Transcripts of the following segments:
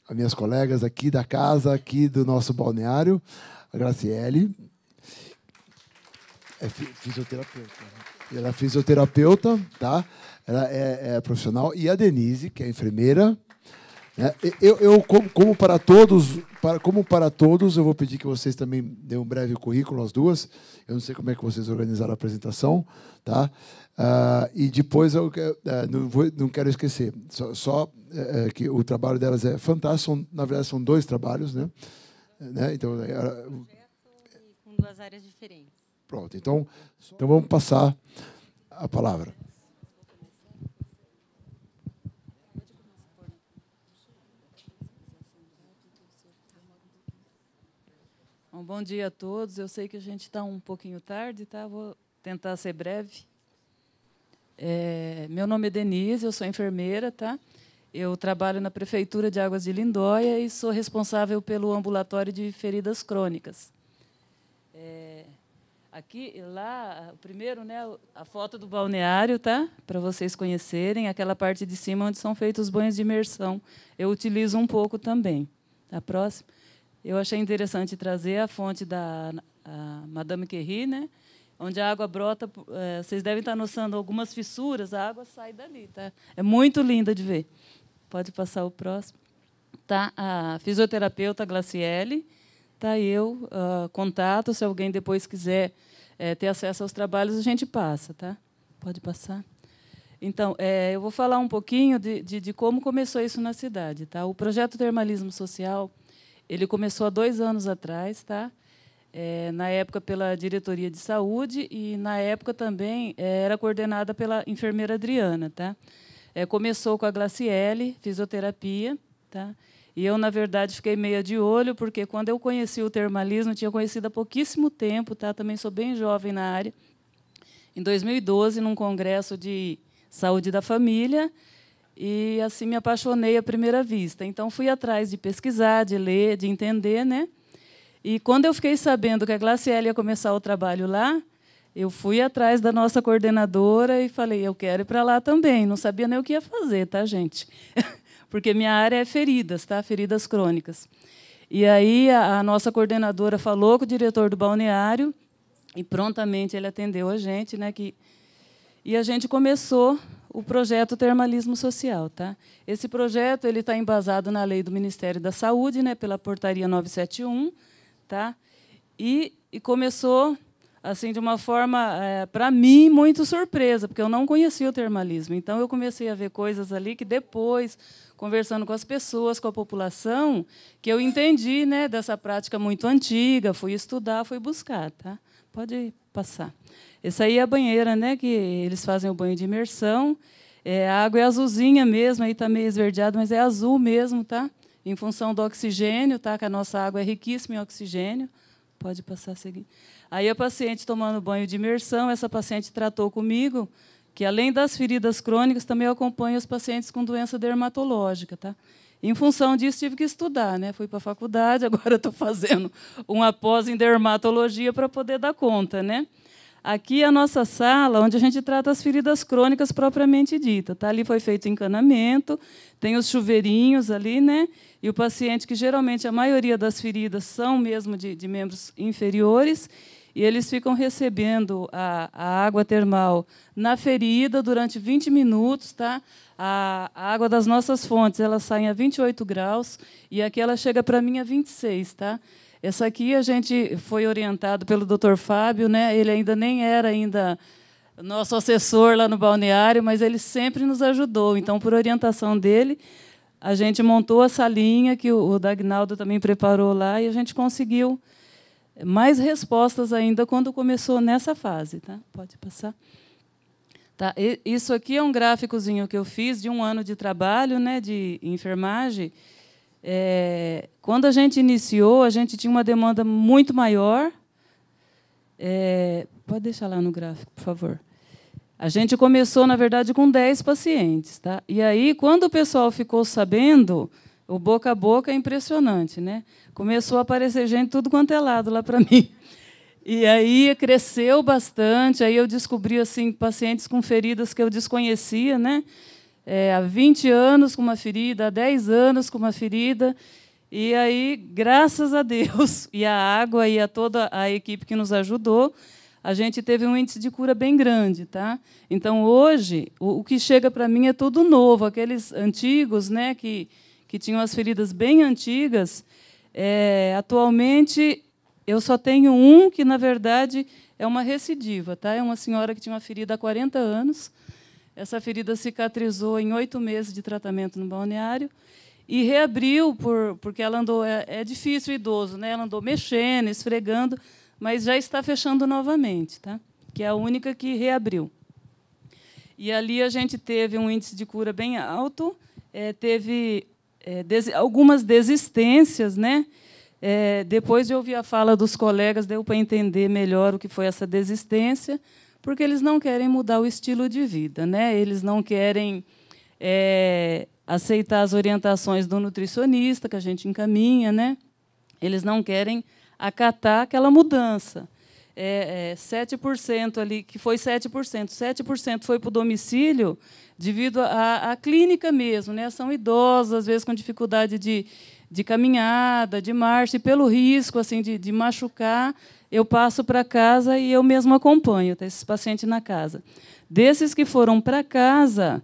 as minhas colegas aqui da casa, aqui do nosso balneário, a Graciele, é fisioterapeuta. Ela é fisioterapeuta, tá? Ela é profissional. E a Denise, que é enfermeira. Né? Como para todos, eu vou pedir que vocês também dêem um breve currículo, as duas. Eu não sei como é que vocês organizaram a apresentação. Tá? E depois, eu não quero esquecer, que o trabalho delas é fantástico. Na verdade, são 2 trabalhos. Né? Então, com 2 áreas diferentes. Pronto, então vamos passar a palavra. Bom dia a todos. Eu sei que a gente está um pouquinho tarde, tá? Vou tentar ser breve. Meu nome é Denise, eu sou enfermeira, tá? Eu trabalho na Prefeitura de Águas de Lindóia e sou responsável pelo ambulatório de feridas crônicas. Aqui, lá, primeiro, né, a foto do balneário, tá? Para vocês conhecerem, aquela parte de cima onde são feitos os banhos de imersão. Eu utilizo um pouco também. A próxima. Eu achei interessante trazer a fonte da Madame Curie, né? Onde a água brota. Vocês devem estar notando algumas fissuras, a água sai dali, tá? É muito linda de ver. Pode passar o próximo. Tá? A fisioterapeuta Glaciele. Tá, eu contato, se alguém depois quiser ter acesso aos trabalhos, a gente passa. Tá? Pode passar. Então, eu vou falar um pouquinho de como começou isso na cidade. Tá? O projeto Termalismo Social ele começou há 2 anos atrás, tá? Na época pela Diretoria de Saúde e, na época, também era coordenada pela enfermeira Adriana. Tá? Começou com a Glaciele, fisioterapia, tá? E eu, na verdade, fiquei meia de olho, porque, quando eu conheci o termalismo, eu tinha conhecido há pouquíssimo tempo, tá? Também sou bem jovem na área. Em 2012, num congresso de saúde da família, e, assim, me apaixonei à primeira vista. Então, fui atrás de pesquisar, de ler, de entender. Né? E, quando eu fiquei sabendo que a Glaciele ia começar o trabalho lá, eu fui atrás da nossa coordenadora e falei, eu quero ir para lá também. Não sabia nem o que ia fazer, tá, gente? Porque minha área é feridas, tá? Feridas crônicas. E aí a nossa coordenadora falou com o diretor do balneário e prontamente ele atendeu a gente, né? E a gente começou o projeto Termalismo Social, tá? Esse projeto ele está embasado na lei do Ministério da Saúde, né? Pela portaria 971, tá? E começou assim de uma forma, para mim, muito surpresa, porque eu não conhecia o termalismo. Então, eu comecei a ver coisas ali que depois, conversando com as pessoas, com a população, que eu entendi, né, dessa prática muito antiga, fui estudar, fui buscar. Tá? Pode passar. Essa aí é a banheira, né, que eles fazem o banho de imersão. A água é azulzinha mesmo, aí está meio esverdeada, mas é azul mesmo, tá? Em função do oxigênio, tá? Que a nossa água é riquíssima em oxigênio. Pode passar a seguir. Aí a paciente tomando banho de imersão, essa paciente tratou comigo, que, além das feridas crônicas, também eu acompanho os pacientes com doença dermatológica. Tá? Em função disso, tive que estudar. Né? Fui para a faculdade, agora estou fazendo uma pós em dermatologia para poder dar conta. Né? Aqui é a nossa sala, onde a gente trata as feridas crônicas propriamente dita. Tá? Ali foi feito encanamento, tem os chuveirinhos ali, né? E o paciente, que geralmente a maioria das feridas são mesmo de membros inferiores, e eles ficam recebendo a água termal na ferida durante 20 minutos. Tá? A água das nossas fontes ela sai a 28 graus, e aqui ela chega para mim a 26. Tá? Essa aqui a gente foi orientado pelo Dr. Fábio, né? Ele ainda nem era nosso assessor lá no balneário, mas ele sempre nos ajudou. Então, por orientação dele, a gente montou a salinha, que o Dagnaldo também preparou lá, e a gente conseguiu mais respostas ainda quando começou nessa fase. Tá? Pode passar. Tá? Isso aqui é um gráficozinho que eu fiz de 1 ano de trabalho, né, de enfermagem. Quando a gente iniciou, a gente tinha uma demanda muito maior. Pode deixar lá no gráfico, por favor. A gente começou, na verdade, com 10 pacientes. Tá? E aí, quando o pessoal ficou sabendo, o boca a boca é impressionante. Né? Começou a aparecer gente tudo quanto é lado lá para mim. E aí cresceu bastante. Aí eu descobri assim, pacientes com feridas que eu desconhecia, né? há 20 anos com uma ferida, há 10 anos com uma ferida. E aí, graças a Deus, e a água e a toda a equipe que nos ajudou, a gente teve um índice de cura bem grande. Tá? Então, hoje, o que chega para mim é tudo novo. Aqueles antigos, né, que tinham as feridas bem antigas, atualmente, eu só tenho um que, na verdade, é uma recidiva. Tá? É uma senhora que tinha uma ferida há 40 anos. Essa ferida cicatrizou em 8 meses de tratamento no balneário e reabriu, porque ela andou... É difícil o idoso, né? Ela andou mexendo, esfregando, mas já está fechando novamente, tá? Que é a única que reabriu. E ali a gente teve um índice de cura bem alto, teve algumas desistências, né? Depois de ouvir a fala dos colegas, deu para entender melhor o que foi essa desistência, porque eles não querem mudar o estilo de vida, né? Eles não querem aceitar as orientações do nutricionista que a gente encaminha, né? Eles não querem acatar aquela mudança. 7% ali, que foi 7% foi para o domicílio devido à clínica mesmo, né? São idosos, às vezes com dificuldade de caminhada, de marcha, e pelo risco assim de machucar, eu passo para casa e eu mesmo acompanho, tá, esses pacientes na casa. Desses que foram para casa,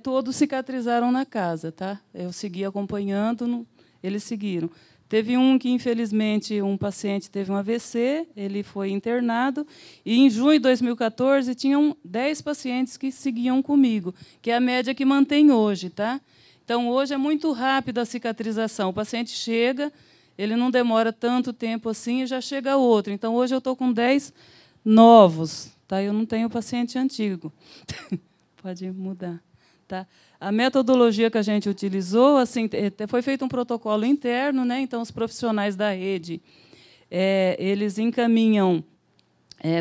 todos cicatrizaram na casa. Tá? Eu segui acompanhando, eles seguiram. Teve um que, infelizmente, um paciente teve um AVC, ele foi internado, e, em junho de 2014, tinham 10 pacientes que seguiam comigo, que é a média que mantém hoje. Tá? Então, hoje é muito rápida a cicatrização. O paciente chega, ele não demora tanto tempo assim e já chega outro. Então, hoje eu estou com 10 novos. Tá? Eu não tenho paciente antigo. Pode mudar. Tá? A metodologia que a gente utilizou, assim, foi feito um protocolo interno, né? Então, os profissionais da rede eles encaminham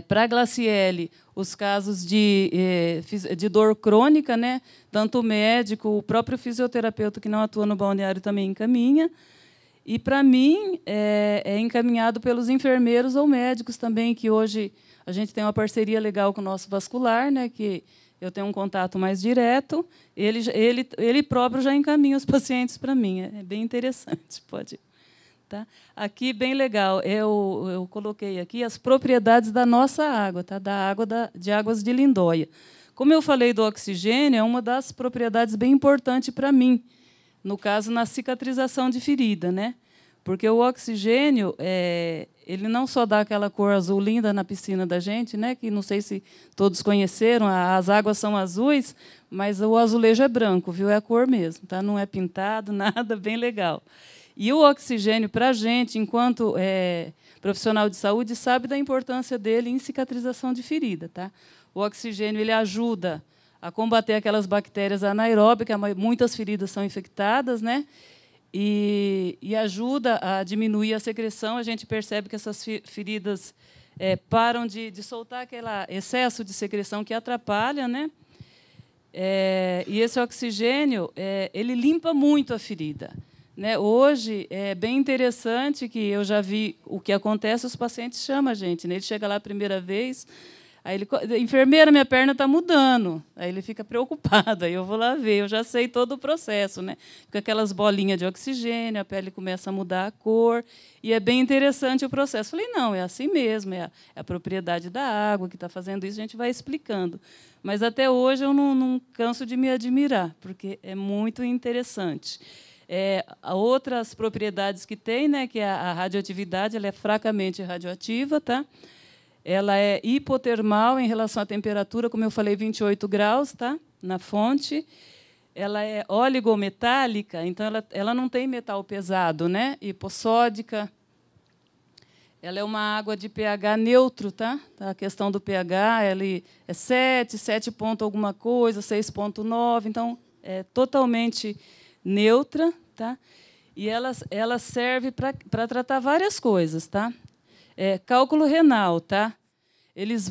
para a Glaciele os casos de dor crônica, né? Tanto o médico, o próprio fisioterapeuta que não atua no balneário também encaminha. E, para mim, é encaminhado pelos enfermeiros ou médicos também, que hoje a gente tem uma parceria legal com o nosso vascular, né? Que eu tenho um contato mais direto, ele próprio já encaminha os pacientes para mim. É bem interessante, pode. Tá? Aqui, bem legal, eu coloquei aqui as propriedades da nossa água, tá? Da água de Águas de Lindóia. Como eu falei do oxigênio, é uma das propriedades bem importantes para mim, no caso, na cicatrização de ferida, né? Porque o oxigênio, ele não só dá aquela cor azul linda na piscina da gente, né? Que não sei se todos conheceram, as águas são azuis, mas o azulejo é branco, viu? É a cor mesmo, tá? Não é pintado, nada, bem legal. E o oxigênio, para a gente, enquanto profissional de saúde, sabe da importância dele em cicatrização de ferida. Tá? O oxigênio ele ajuda a combater aquelas bactérias anaeróbicas, muitas feridas são infectadas, né? E ajuda a diminuir a secreção. A gente percebe que essas feridas param de soltar aquele excesso de secreção que atrapalha, né? E esse oxigênio ele limpa muito a ferida. Né? Hoje, é bem interessante que eu já vi o que acontece, os pacientes chamam a gente. Né? Ele chega lá a primeira vez, aí ele, enfermeira, minha perna está mudando. Aí ele fica preocupado, aí eu vou lá ver, eu já sei todo o processo. Né? Fica aquelas bolinhas de oxigênio, a pele começa a mudar a cor, e é bem interessante o processo. Falei, não, é assim mesmo, é a propriedade da água que está fazendo isso, a gente vai explicando. Mas, até hoje, eu não canso de me admirar, porque é muito interessante. Outras propriedades que tem, né, que é a radioatividade, ela é fracamente radioativa, tá? Ela é hipotermal em relação à temperatura, como eu falei, 28 graus, tá? Na fonte. Ela é oligometálica, então ela não tem metal pesado, né? Hipossódica. Ela é uma água de pH neutro, tá? A questão do pH, ele é 7 ponto alguma coisa, 6,9, então é totalmente neutra. Tá? E ela serve para tratar várias coisas. Tá? Cálculo renal. Tá? Eles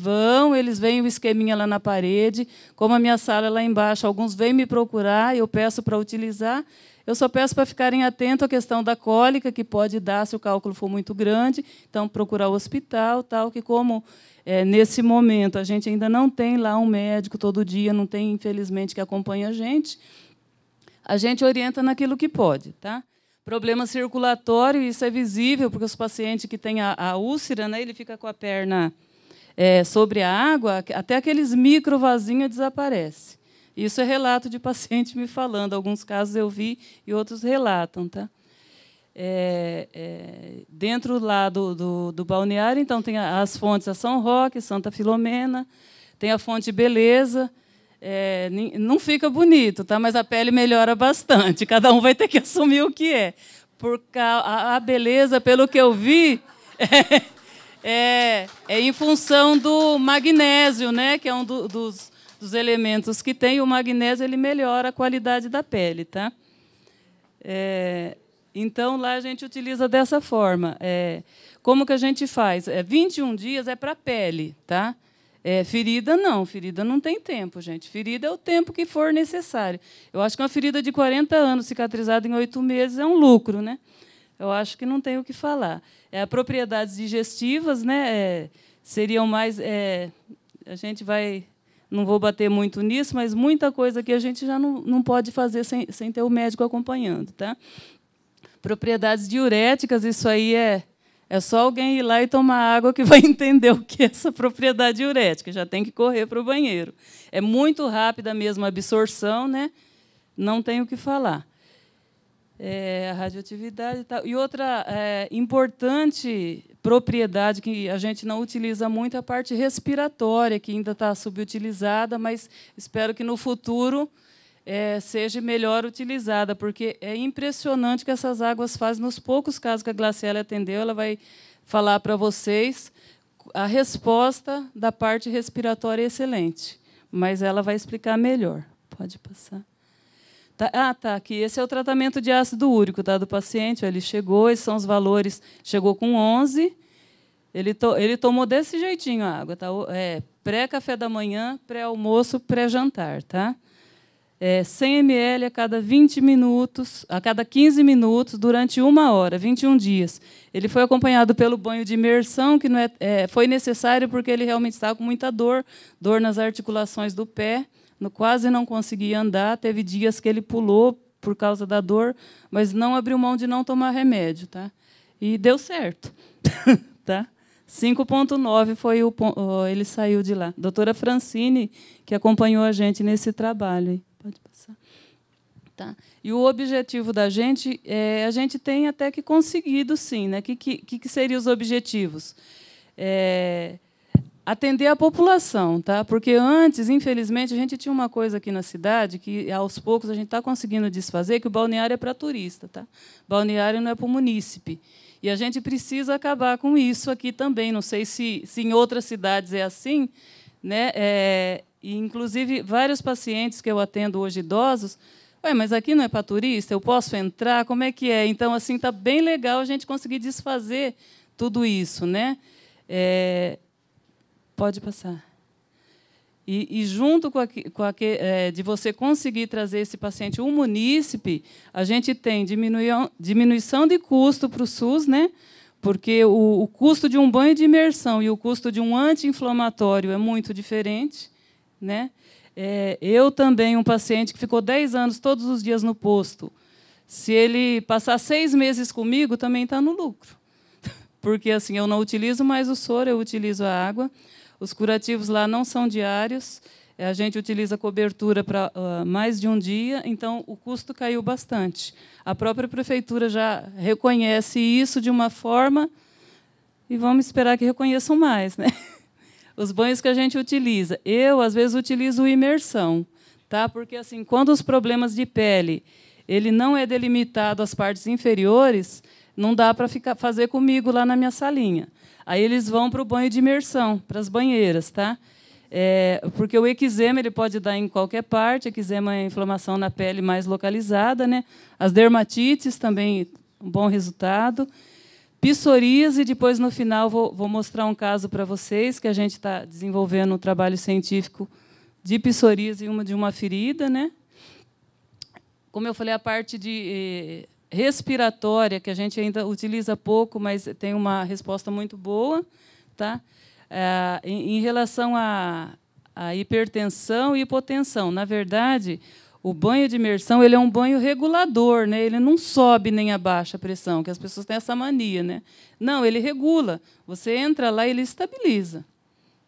veem o esqueminha lá na parede. Como a minha sala é lá embaixo, alguns vêm me procurar, eu peço para utilizar. Eu só peço para ficarem atentos à questão da cólica, que pode dar se o cálculo for muito grande. Então, procurar o hospital, tal, que como nesse momento a gente ainda não tem lá um médico todo dia, não tem, infelizmente, que acompanha a gente orienta naquilo que pode. Tá? Problema circulatório, isso é visível, porque os pacientes que têm a úlcera, né, ele fica com a perna sobre a água, até aqueles microvasinhos desaparecem. Isso é relato de paciente me falando. Alguns casos eu vi e outros relatam. Tá? Dentro lá do balneário, então, tem as fontes a São Roque, Santa Filomena, tem a fonte Beleza. Não fica bonito, tá? Mas a pele melhora bastante. Cada um vai ter que assumir o que é. Porque a beleza, pelo que eu vi, é em função do magnésio, né? Que é um dos elementos que tem. O magnésio ele melhora a qualidade da pele. Tá? Então, lá a gente utiliza dessa forma. Como que a gente faz? 21 dias é para a pele. Tá? Ferida não tem tempo, gente. Ferida é o tempo que for necessário. Eu acho que uma ferida de 40 anos cicatrizada em 8 meses é um lucro, né? Eu acho que não tem o que falar. Propriedades digestivas, né? Seriam mais. A gente vai. Não vou bater muito nisso, mas muita coisa que a gente já não pode fazer sem ter o médico acompanhando, tá? Propriedades diuréticas, isso aí é só alguém ir lá e tomar água que vai entender o que é essa propriedade diurética. Já tem que correr para o banheiro. É muito rápida mesmo a absorção, né? Não tem o que falar. A radioatividade e tal. E outra importante propriedade que a gente não utiliza muito é a parte respiratória, que ainda está subutilizada, mas espero que no futuro seja melhor utilizada, porque é impressionante o que essas águas fazem. Nos poucos casos que a Glaciela atendeu, ela vai falar para vocês a resposta da parte respiratória é excelente, mas ela vai explicar melhor. Pode passar. Tá, aqui. Esse é o tratamento de ácido úrico, tá, do paciente. Ele chegou, esses são os valores. Chegou com 11, ele tomou desse jeitinho a água. Tá? Pré-café da manhã, pré-almoço, pré-jantar. Tá? 100 ml a cada 20 minutos, a cada 15 minutos, durante 1 hora, 21 dias. Ele foi acompanhado pelo banho de imersão, que não foi necessário porque ele realmente estava com muita dor nas articulações do pé, quase não conseguia andar. Teve dias que ele pulou por causa da dor, mas não abriu mão de não tomar remédio. Tá? E deu certo. Tá? 5,9 foi ele saiu de lá. Doutora Francine, que acompanhou a gente nesse trabalho. Pode passar. Tá. E o objetivo da gente, a gente tem até que conseguido, sim. Né? Que seriam os objetivos? Atender a população, tá? Porque antes, infelizmente, a gente tinha uma coisa aqui na cidade que, aos poucos, a gente está conseguindo desfazer, que o balneário é para turista. Tá? Balneário não é para o munícipe. E a gente precisa acabar com isso aqui também. Não sei se em outras cidades é assim, né? E, inclusive, vários pacientes que eu atendo hoje, idosos, mas aqui não é para turista? Eu posso entrar? Como é que é? Então, assim, está bem legal a gente conseguir desfazer tudo isso, né? Pode passar. E junto de você conseguir trazer esse paciente, o munícipe, a gente tem diminuição de custo para o SUS, né? Porque o custo de um banho de imersão e o custo de um anti-inflamatório é muito diferente. Né? Eu também, um paciente que ficou 10 anos todos os dias no posto, se ele passar 6 meses comigo, também está no lucro. Porque assim, eu não utilizo mais o soro, eu utilizo a água. Os curativos lá não são diários, a gente utiliza cobertura para mais de um dia, então o custo caiu bastante. A própria prefeitura já reconhece isso de uma forma e vamos esperar que reconheçam mais. Né? Os banhos que a gente utiliza. Eu, às vezes, utilizo imersão, tá? Porque assim, quando os problemas de pele ele não é delimitado às partes inferiores, não dá para fazer comigo lá na minha salinha. Aí eles vão para o banho de imersão, para as banheiras. Tá? Porque o eczema ele pode dar em qualquer parte, eczema é inflamação na pele mais localizada. Né? As dermatites também, um bom resultado. psoríase, depois, no final, vou mostrar um caso para vocês, que a gente está desenvolvendo um trabalho científico de psoríase de uma ferida, né? Como eu falei, a parte de respiratória, que a gente ainda utiliza pouco, mas tem uma resposta muito boa. Tá? Em relação à hipertensão e hipotensão, na verdade, o banho de imersão ele é um banho regulador, né? Ele não sobe nem abaixa a pressão, que as pessoas têm essa mania. Né? Não, ele regula. Você entra lá e ele estabiliza.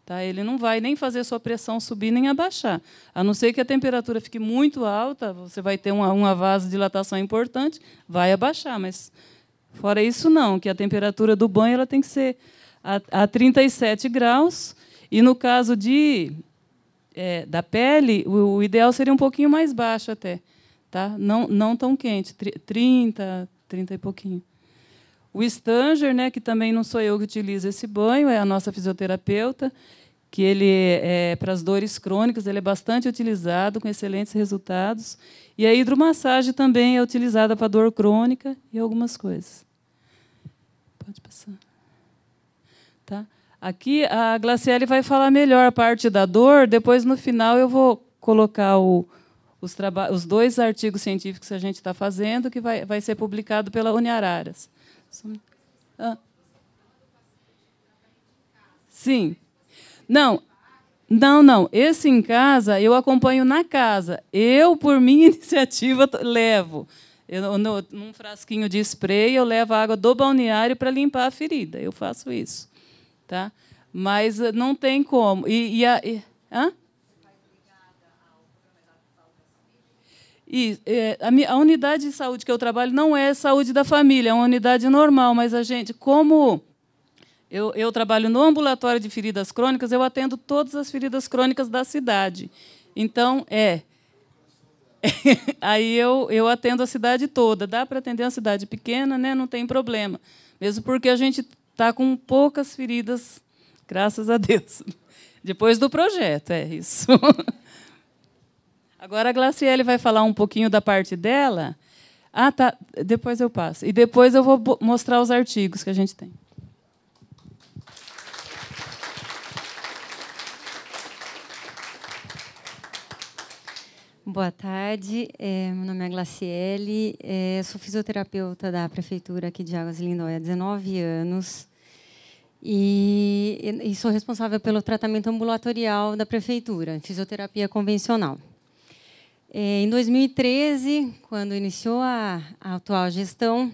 Tá? Ele não vai nem fazer a sua pressão subir nem abaixar. A não ser que a temperatura fique muito alta, você vai ter uma vasodilatação importante, vai abaixar. Mas, fora isso, não, que a temperatura do banho ela tem que ser a 37 graus. E, no caso da pele, o ideal seria um pouquinho mais baixo até. Tá? Não tão quente, 30 e pouquinho. O Stanger, né, que também não sou eu que utilizo esse banho, é a nossa fisioterapeuta, que ele para as dores crônicas, ele é bastante utilizado, com excelentes resultados. E a hidromassagem também é utilizada para dor crônica e algumas coisas. Pode passar. Tá? Aqui a Glaciele vai falar melhor a parte da dor, depois, no final, eu vou colocar os 2 artigos científicos que a gente está fazendo, que vai ser publicado pela Uniararas. Sim. Não. Esse em casa, eu acompanho na casa. Eu, por minha iniciativa, levo. Num frasquinho de spray, eu levo a água do balneário para limpar a ferida. Eu faço isso. Tá? Mas não tem como. Hã? E, a unidade de saúde que eu trabalho não é saúde da família, é uma unidade normal, mas a gente, como eu trabalho no ambulatório de feridas crônicas, eu atendo todas as feridas crônicas da cidade. Então, aí eu atendo a cidade toda. Dá para atender uma cidade pequena, né? Não tem problema. Mesmo porque a gente está com poucas feridas, graças a Deus. Depois do projeto, é isso. Agora a Glaciele vai falar um pouquinho da parte dela. Ah, tá. Depois eu passo. E depois eu vou mostrar os artigos que a gente tem. Boa tarde. Meu nome é Glaciele. Sou fisioterapeuta da Prefeitura aqui de Águas de Lindóia há 19 anos. E sou responsável pelo tratamento ambulatorial da Prefeitura, fisioterapia convencional. Em 2013, quando iniciou a atual gestão,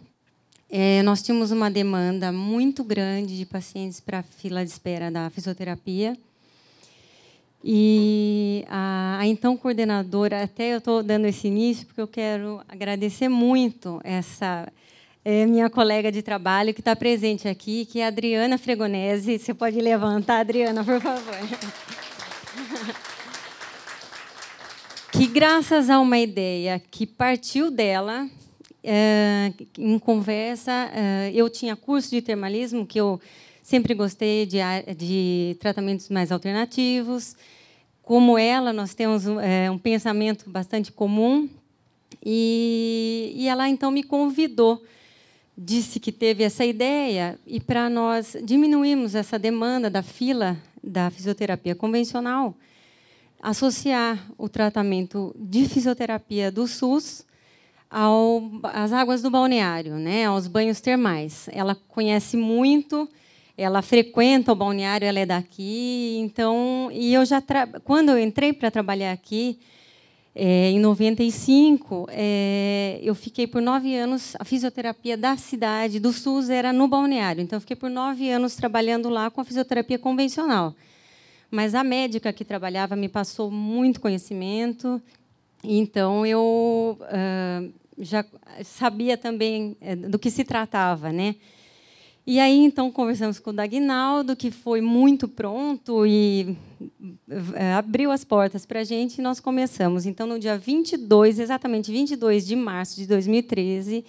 nós tínhamos uma demanda muito grande de pacientes para a fila de espera da fisioterapia. E a então coordenadora, até eu estou dando esse início, porque eu quero agradecer muito essa minha colega de trabalho que está presente aqui, que é a Adriana Fregonese. Você pode levantar, Adriana, por favor. Que, graças a uma ideia que partiu dela, em conversa, eu tinha curso de termalismo, que eu sempre gostei de tratamentos mais alternativos. Como ela, nós temos um pensamento bastante comum. E ela, então, me convidou, disse que teve essa ideia, e para nós diminuirmos essa demanda da fila da fisioterapia convencional, associar o tratamento de fisioterapia do SUS às águas do balneário, né, aos banhos termais. Ela conhece muito, ela frequenta o balneário, ela é daqui. Então, e eu quando eu entrei para trabalhar aqui, em 95, eu fiquei por 9 anos. A fisioterapia da cidade, do SUS, era no balneário. Então, eu fiquei por 9 anos trabalhando lá com a fisioterapia convencional. Mas a médica que trabalhava me passou muito conhecimento, então eu já sabia também do que se tratava, né? E aí, então, conversamos com o Dagnaldo, que foi muito pronto e abriu as portas para a gente, e nós começamos. Então, no dia 22, exatamente 22 de março de 2013,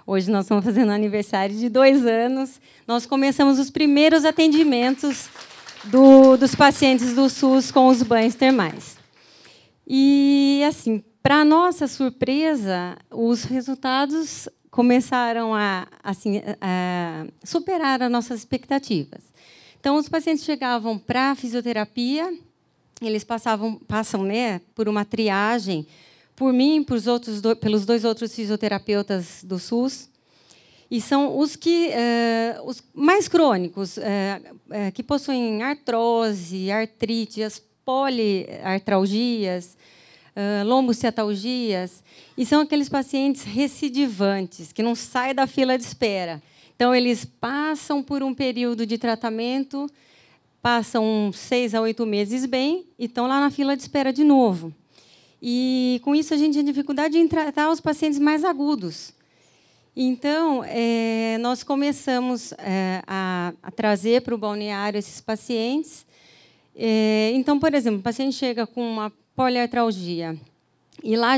hoje nós estamos fazendo aniversário de 2 anos, nós começamos os primeiros atendimentos dos pacientes do SUS com os banhos termais. E, assim, para nossa surpresa, os resultados começaram a superar as nossas expectativas. Então, os pacientes chegavam para a fisioterapia, eles passam, né, por uma triagem, por mim, pelos 2 outros fisioterapeutas do SUS, e são os mais crônicos, que possuem artrose, artrite, as poliartralgias, lombociatalgias, e são aqueles pacientes recidivantes, que não saem da fila de espera. Então, eles passam por um período de tratamento, passam 6 a 8 meses bem, e estão lá na fila de espera de novo. E, com isso, a gente tem dificuldade em tratar os pacientes mais agudos. Então, nós começamos a trazer para o balneário esses pacientes. Então, por exemplo, o paciente chega com uma poliartralgia, e lá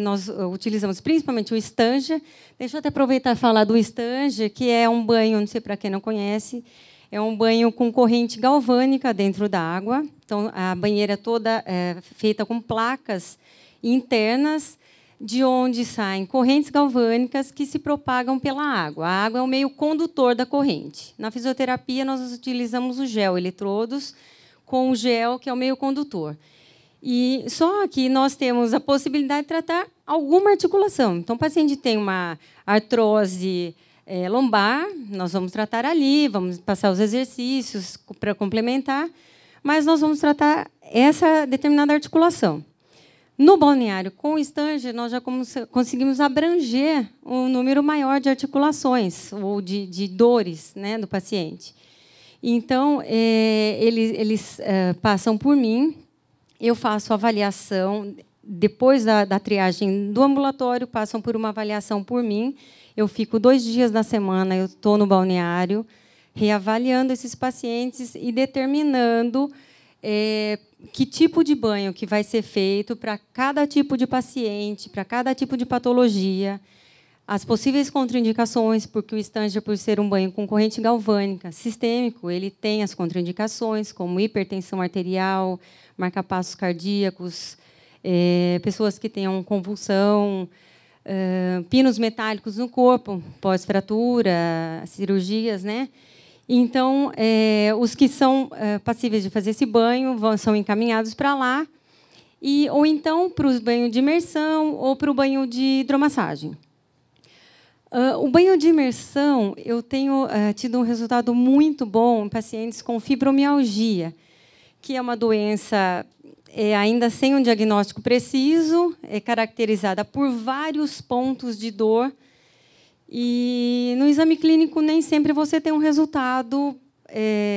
nós utilizamos principalmente o Stanger. Deixa eu até aproveitar e falar do Stanger, que é um banho, não sei para quem não conhece, é um banho com corrente galvânica dentro da água. Então, a banheira toda é feita com placas internas, de onde saem correntes galvânicas que se propagam pela água. A água é o meio condutor da corrente. Na fisioterapia, nós utilizamos o gel, eletrodos, com o gel, que é o meio condutor. E só que nós temos a possibilidade de tratar alguma articulação. Então, o paciente tem uma artrose lombar, nós vamos tratar ali, vamos passar os exercícios para complementar, mas nós vamos tratar essa determinada articulação. No balneário, com o Stanger, nós já conseguimos abranger um número maior de articulações ou de dores, né, do paciente. Então, eles passam por mim, eu faço avaliação, depois da triagem do ambulatório, passam por uma avaliação por mim, eu fico 2 dias na semana, eu estou no balneário, reavaliando esses pacientes e determinando que tipo de banho que vai ser feito para cada tipo de paciente, para cada tipo de patologia, as possíveis contraindicações, porque o Stanger, por ser um banho com corrente galvânica sistêmico, ele tem as contraindicações, como hipertensão arterial, marcapassos cardíacos, pessoas que tenham convulsão, pinos metálicos no corpo, pós-fratura, cirurgias, né? Então, os que são passíveis de fazer esse banho são encaminhados para lá, ou então para o banho de imersão ou para o banho de hidromassagem. O banho de imersão, eu tenho tido um resultado muito bom em pacientes com fibromialgia, que é uma doença ainda sem um diagnóstico preciso, é caracterizada por vários pontos de dor, e no exame clínico nem sempre você tem um resultado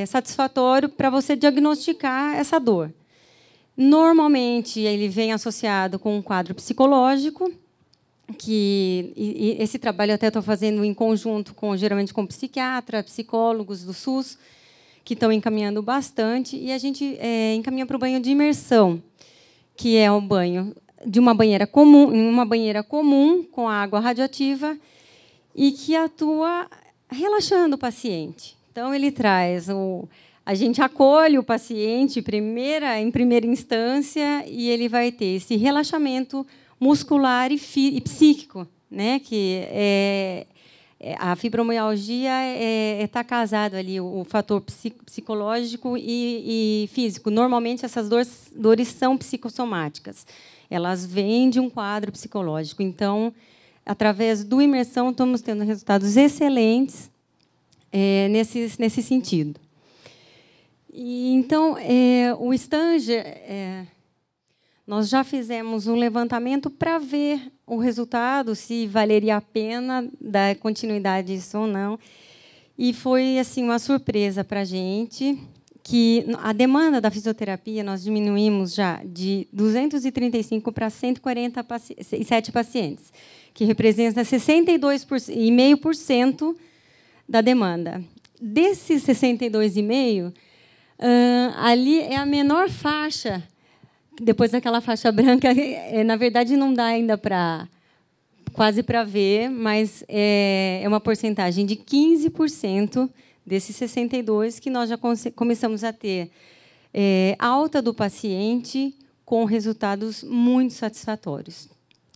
satisfatório para você diagnosticar essa dor. Normalmente, ele vem associado com um quadro psicológico, e esse trabalho eu até estou fazendo em conjunto geralmente com psiquiatra, psicólogos do SUS, que estão encaminhando bastante, e a gente encaminha para o banho de imersão, que é um banho de uma banheira comum com água radioativa e que atua relaxando o paciente. Então, ele traz a gente acolhe o paciente em primeira instância, e ele vai ter esse relaxamento muscular e psíquico, né? Que a fibromialgia está casado ali o fator psicológico e físico. Normalmente, essas dores são psicossomáticas. Elas vêm de um quadro psicológico. Então, através do imersão, estamos tendo resultados excelentes nesse sentido. E, então, o Stanger, nós já fizemos um levantamento para ver o resultado, se valeria a pena dar continuidade a isso ou não. E foi assim uma surpresa para a gente, que a demanda da fisioterapia nós diminuímos já de 235 para 147 pacientes, que representa 62,5% da demanda. Desses 62,5%, ali é a menor faixa. Depois daquela faixa branca, na verdade, não dá ainda quase para ver, mas é uma porcentagem de 15% desses 62% que nós já começamos a ter alta do paciente com resultados muito satisfatórios.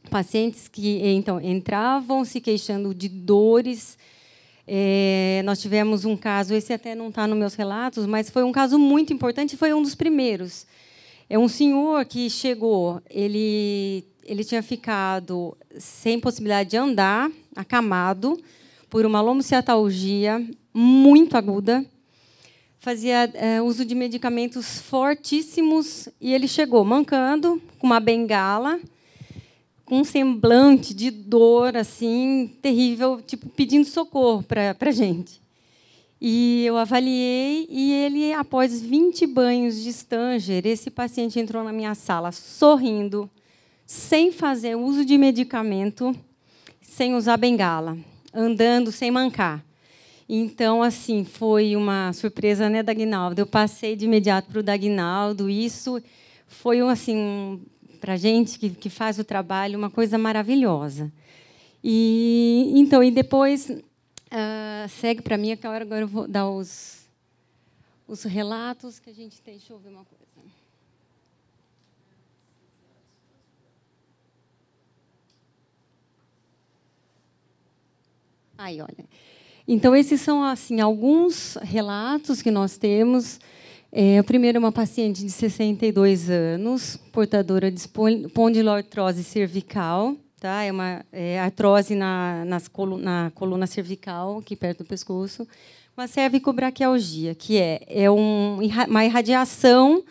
pacientes que então entravam se queixando de dores. Nós tivemos um caso, esse até não está nos meus relatos, mas foi um caso muito importante, foi um dos primeiros. É um senhor que chegou, ele tinha ficado sem possibilidade de andar, acamado, por uma lombociatalgia muito aguda, fazia uso de medicamentos fortíssimos, e ele chegou mancando, com uma bengala, com um semblante de dor assim terrível, tipo pedindo socorro para a gente. E eu avaliei, e ele, após 20 banhos de Stanger, esse paciente entrou na minha sala sorrindo, sem fazer uso de medicamento, sem usar bengala, andando sem mancar. Então, assim, foi uma surpresa, né, Dagnaldo? Eu passei de imediato para o Dagnaldo. Isso foi, assim, para a gente que faz o trabalho, uma coisa maravilhosa. E depois segue para mim, que agora eu vou dar os relatos que a gente tem. Deixa eu ver uma coisa. Aí, olha. Então, esses são assim alguns relatos que nós temos. O primeiro é uma paciente de 62 anos, portadora de espondiloartrose cervical, tá? É uma artrose na coluna cervical, aqui perto do pescoço, uma cervicobraquialgia, que é uma irradiação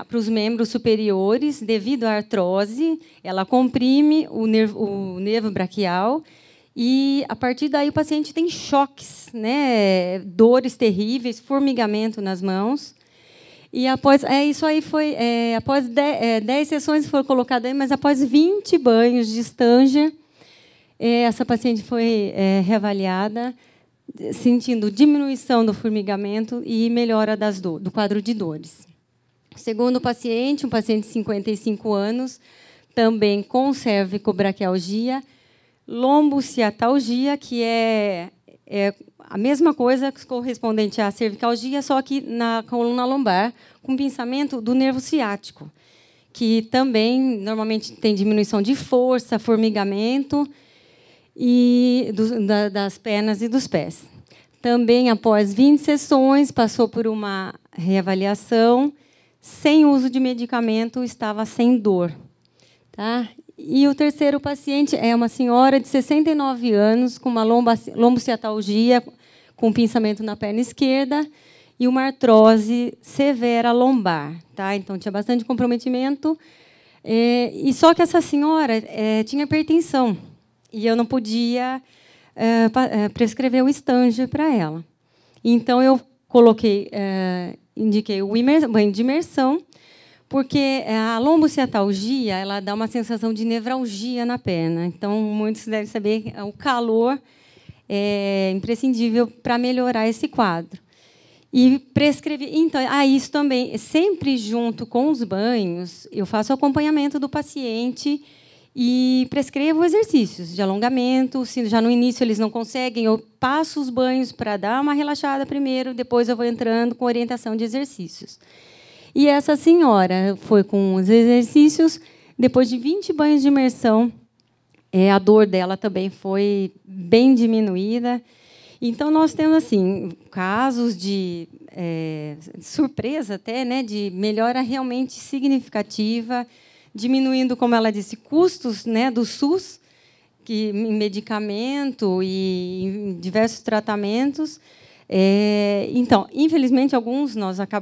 para os membros superiores devido à artrose. Ela comprime o nervo braquial. E, a partir daí, o paciente tem choques, né? Dores terríveis, formigamento nas mãos. E isso aí foi... após 10 sessões foram colocadas aí, mas após 20 banhos de Stanger, essa paciente foi reavaliada, sentindo diminuição do formigamento e melhora do quadro de dores. Segundo paciente, um paciente de 55 anos, também com cervicobraquialgia, lombociatalgia, que é a mesma coisa correspondente à cervicalgia, só que na coluna lombar, com pinçamento do nervo ciático, que também normalmente tem diminuição de força, formigamento e das pernas e dos pés. Também, após 20 sessões, passou por uma reavaliação, sem uso de medicamento, estava sem dor. Tá? E o terceiro paciente é uma senhora de 69 anos, com uma lombociatalgia, com pinçamento na perna esquerda e uma artrose severa lombar. Tá? Então, tinha bastante comprometimento. E só que essa senhora tinha hipertensão, e eu não podia prescrever o Stanger para ela. Então, eu indiquei o banho de imersão, porque a lombociatalgia ela dá uma sensação de nevralgia na perna. Então, muitos devem saber, o calor é imprescindível para melhorar esse quadro. E prescrevi. Então, isso também, sempre junto com os banhos, eu faço acompanhamento do paciente e prescrevo exercícios de alongamento. Se já no início eles não conseguem, eu passo os banhos para dar uma relaxada primeiro, depois eu vou entrando com orientação de exercícios. E essa senhora foi com os exercícios, depois de 20 banhos de imersão, a dor dela também foi bem diminuída. Então, nós temos assim casos de surpresa até, né, de melhora realmente significativa, diminuindo, como ela disse, custos, né, do SUS, que em medicamento e em diversos tratamentos. Então, infelizmente, alguns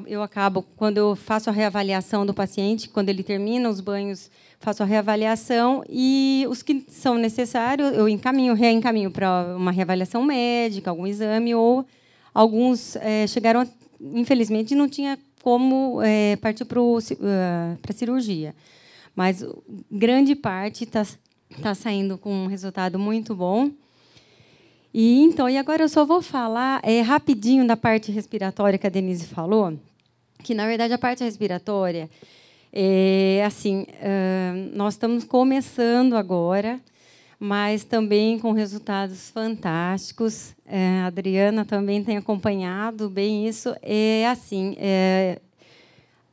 eu acabo, quando eu faço a reavaliação do paciente, quando ele termina os banhos, faço a reavaliação, e os que são necessários, eu reencaminho para uma reavaliação médica, algum exame, ou alguns chegaram, infelizmente, não tinha como partir para a cirurgia. Mas grande parte está saindo com um resultado muito bom. E agora eu só vou falar rapidinho da parte respiratória que a Denise falou, que, na verdade, a parte respiratória, nós estamos começando agora, mas também com resultados fantásticos. A Adriana também tem acompanhado bem isso.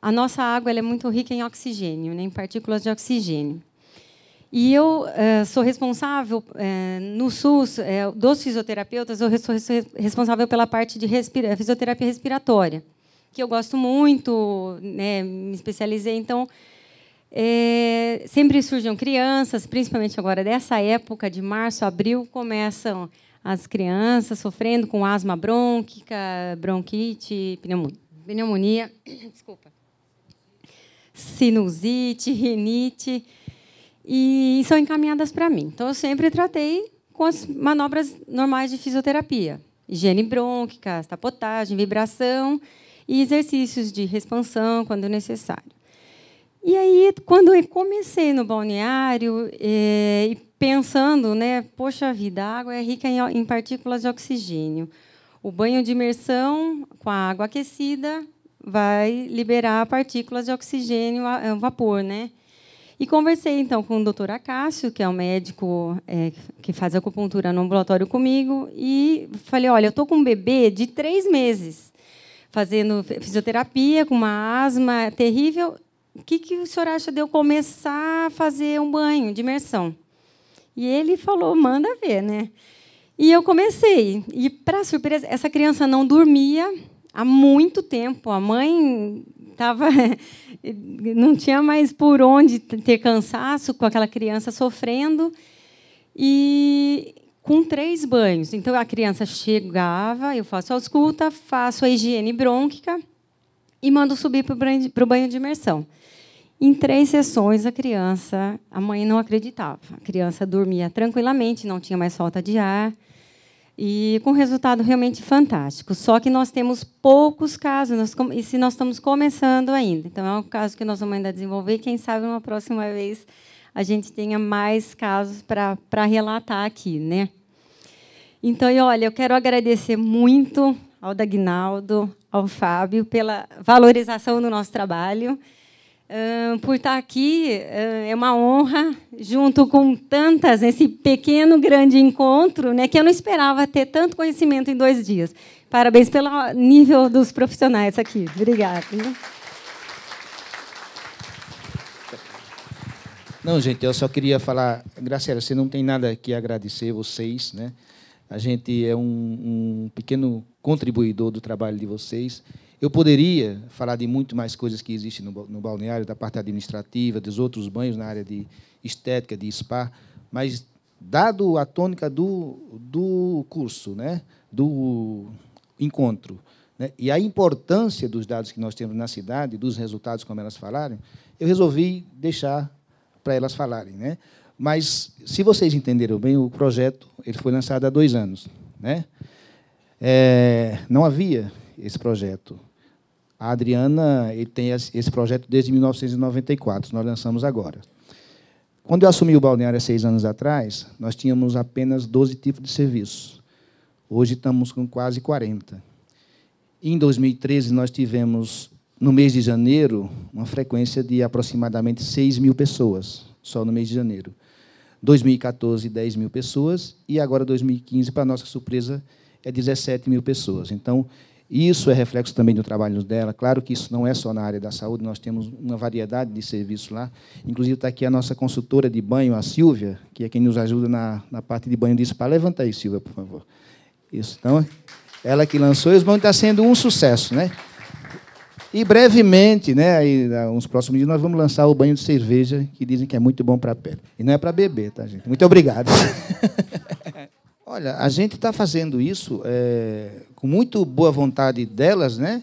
A nossa água ela é muito rica em oxigênio, né, em partículas de oxigênio. E eu sou responsável, no SUS, dos fisioterapeutas, eu sou responsável pela parte de fisioterapia respiratória, que eu gosto muito, né, me especializei. Então, sempre surgem crianças, principalmente agora dessa época, de março, abril, começam as crianças sofrendo com asma brônquica, bronquite, pneumonia, desculpa, sinusite, rinite, e são encaminhadas para mim. Então, eu sempre tratei com as manobras normais de fisioterapia. Higiene brônquica, tapotagem, vibração e exercícios de expansão, quando necessário. E aí, quando eu comecei no balneário, e pensando, né, poxa vida, a água é rica em partículas de oxigênio. O banho de imersão com a água aquecida vai liberar partículas de oxigênio, vapor, né? E conversei, então, com o doutor Acácio, que é um médico que faz acupuntura no ambulatório comigo, e falei, olha, eu estou com um bebê de 3 meses, fazendo fisioterapia, com uma asma terrível. O que o senhor acha de eu começar a fazer um banho de imersão? E ele falou, manda ver, né? E eu comecei. E, para surpresa, essa criança não dormia há muito tempo. A mãe não tinha mais por onde ter cansaço com aquela criança sofrendo. E com 3 banhos. Então, a criança chegava, eu faço a ausculta, faço a higiene brônquica e mando subir para o banho de imersão. Em 3 sessões, a mãe não acreditava. A criança dormia tranquilamente, não tinha mais falta de ar, e com resultado realmente fantástico. Só que nós temos poucos casos, e se nós estamos começando ainda. Então, é um caso que nós vamos ainda desenvolver, e quem sabe, uma próxima vez, a gente tenha mais casos para relatar aqui, né? Então, olha, eu quero agradecer muito ao Dagnaldo, ao Fábio, pela valorização do nosso trabalho. Por estar aqui, é uma honra, junto com tantas, nesse pequeno, grande encontro, né, que eu não esperava ter tanto conhecimento em 2 dias. Parabéns pelo nível dos profissionais aqui. Obrigada. Não, gente, eu só queria falar, Graciela, você não tem nada que agradecer, vocês, né? A gente é um pequeno contribuidor do trabalho de vocês. Eu poderia falar de muito mais coisas que existem no balneário, da parte administrativa, dos outros banhos na área de estética, de spa, mas, dado a tônica do curso, né, do encontro, né, e a importância dos dados que nós temos na cidade, dos resultados, como elas falaram, eu resolvi deixar para elas falarem, né? Mas, se vocês entenderam bem, o projeto ele foi lançado há 2 anos, né? Não havia esse projeto. A Adriana tem esse projeto desde 1994, nós lançamos agora. Quando eu assumi o balneário há 6 anos atrás, nós tínhamos apenas 12 tipos de serviços. Hoje estamos com quase 40. Em 2013, nós tivemos, no mês de janeiro, uma frequência de aproximadamente 6.000 pessoas, só no mês de janeiro. 2014, 10.000 pessoas, e agora, 2015, para nossa surpresa, é 17.000 pessoas. Então, isso é reflexo também do trabalho dela. Claro que isso não é só na área da saúde, nós temos uma variedade de serviços lá. Inclusive, está aqui a nossa consultora de banho, a Silvia, que é quem nos ajuda na parte de banho de spa. Levanta aí, Silvia, por favor. Isso. Então, ela que lançou, esse banho está sendo um sucesso, né? E, brevemente, né, aí, nos próximos dias, nós vamos lançar o banho de cerveja, que dizem que é muito bom para a pele. E não é para beber, tá, gente? Muito obrigado. Olha, a gente está fazendo isso com muito boa vontade delas, né?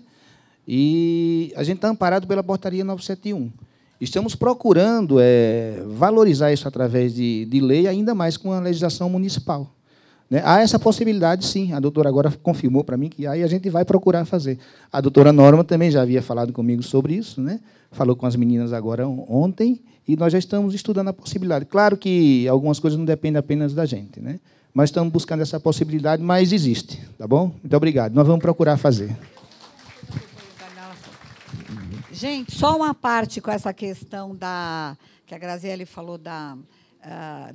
E a gente está amparado pela Portaria 971. Estamos procurando valorizar isso através de lei, ainda mais com a legislação municipal. Né? Há essa possibilidade, sim. A doutora agora confirmou para mim que aí a gente vai procurar fazer. A doutora Norma também já havia falado comigo sobre isso, né? Falou com as meninas agora ontem, e nós já estamos estudando a possibilidade. Claro que algumas coisas não dependem apenas da gente, né? Mas estamos buscando essa possibilidade, mas existe. Tá bom? Muito obrigado. Nós vamos procurar fazer. Gente, só uma parte com essa questão que a Graziele falou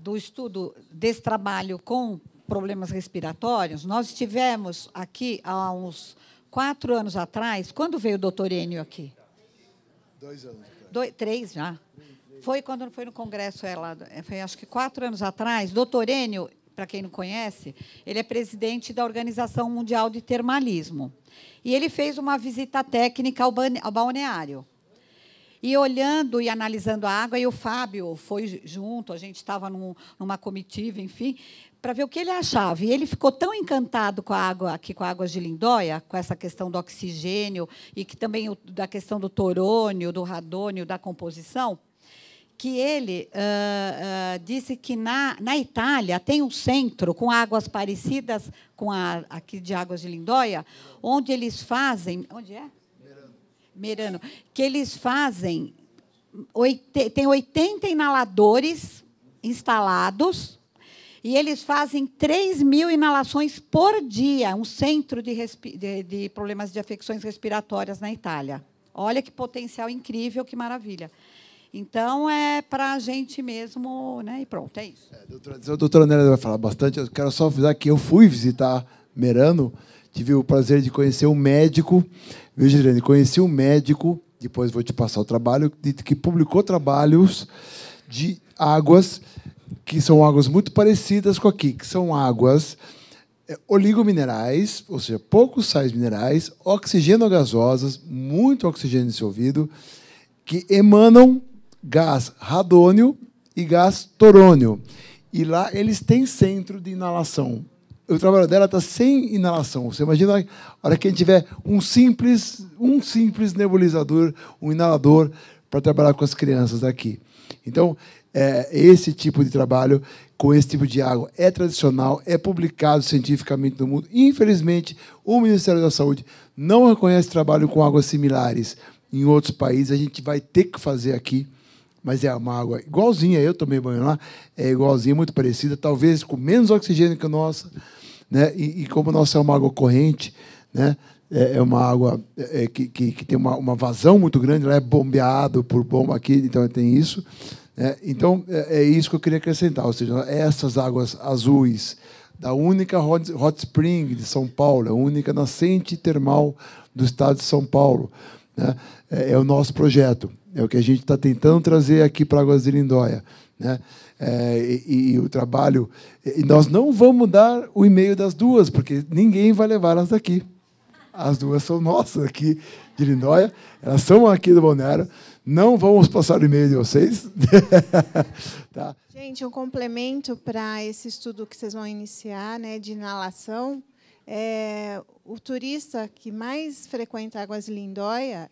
do estudo desse trabalho com problemas respiratórios. Nós estivemos aqui há uns 4 anos atrás. Quando veio o doutor Enio aqui? 2 anos. 3 já. Foi quando foi no congresso, foi acho que 4 anos atrás. Doutor Enio, para quem não conhece, ele é presidente da Organização Mundial de Termalismo. E ele fez uma visita técnica ao balneário. E olhando e analisando a água, e o Fábio foi junto, a gente estava numa comitiva, enfim, para ver o que ele achava. E ele ficou tão encantado com a água, aqui com a água de Lindóia, com essa questão do oxigênio, e que também da questão do torônio, do radônio, da composição, que ele disse que na Itália tem um centro com águas parecidas com a aqui de Águas de Lindóia, onde eles fazem... Onde é? Merano. Que eles fazem... Tem 80 inaladores instalados e eles fazem 3.000 inalações por dia, um centro de problemas de afecções respiratórias na Itália. Olha que potencial incrível, que maravilha. Então, é para a gente mesmo, né? E pronto, é isso. A doutora Nélia vai falar bastante. Eu quero só avisar que eu fui visitar Merano, tive o prazer de conhecer um médico, viu, Girene? Conheci um médico, depois vou te passar o trabalho, que publicou trabalhos de águas, que são águas muito parecidas com aqui, que são águas oligominerais, ou seja, poucos sais minerais, oxigenogasosas, muito oxigênio dissolvido, que emanam gás radônio e gás torônio. E lá eles têm centro de inalação. O trabalho dela está sem inalação. Você imagina a hora que a gente tiver um simples nebulizador, um inalador, para trabalhar com as crianças aqui. Então, esse tipo de trabalho com esse tipo de água é tradicional, é publicado cientificamente no mundo. Infelizmente, o Ministério da Saúde não reconhece trabalho com águas similares em outros países. A gente vai ter que fazer aqui, mas é uma água igualzinha, eu tomei banho lá, é igualzinha, muito parecida, talvez com menos oxigênio que a nossa, né? E como a nossa é uma água corrente, né? É uma água que tem uma vazão muito grande, ela é bombeado por bomba aqui, então tem isso. Né? Então, é isso que eu queria acrescentar, ou seja, essas águas azuis, da única hot spring de São Paulo, a única nascente termal do estado de São Paulo, né? É o nosso projeto, é o que a gente está tentando trazer aqui para Águas de Lindóia, né? E o trabalho... E nós não vamos dar o e-mail das duas, porque ninguém vai levar elas daqui. As duas são nossas aqui de Lindóia, elas são aqui do balneário, não vamos passar o e-mail de vocês. Tá? Gente, um complemento para esse estudo que vocês vão iniciar, né, de inalação. O turista que mais frequenta Águas de Lindóia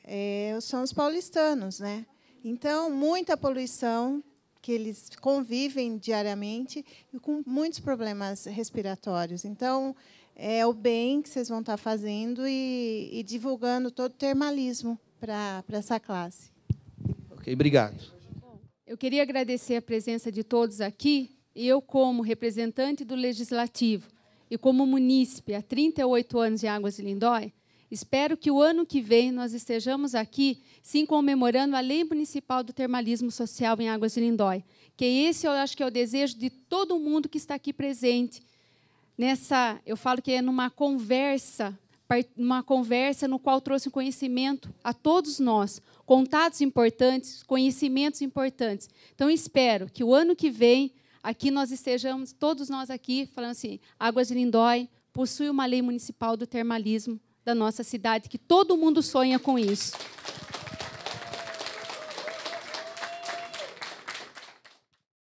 são os paulistanos, né? Então, muita poluição, que eles convivem diariamente e com muitos problemas respiratórios. Então, é o bem que vocês vão estar fazendo e divulgando todo o termalismo para essa classe. Ok, obrigado. Eu queria agradecer a presença de todos aqui. Eu, como representante do Legislativo e como munícipe há 38 anos de Águas de Lindóia, espero que o ano que vem nós estejamos aqui, sim, comemorando a Lei Municipal do Termalismo Social em Águas de Lindóia, que esse eu acho que é o desejo de todo mundo que está aqui presente. Eu falo que é numa conversa no qual trouxe um conhecimento a todos nós, contatos importantes, conhecimentos importantes. Então, espero que o ano que vem, aqui nós estejamos, todos nós aqui, falando assim, Águas de Lindóia possui uma lei municipal do termalismo da nossa cidade, que todo mundo sonha com isso.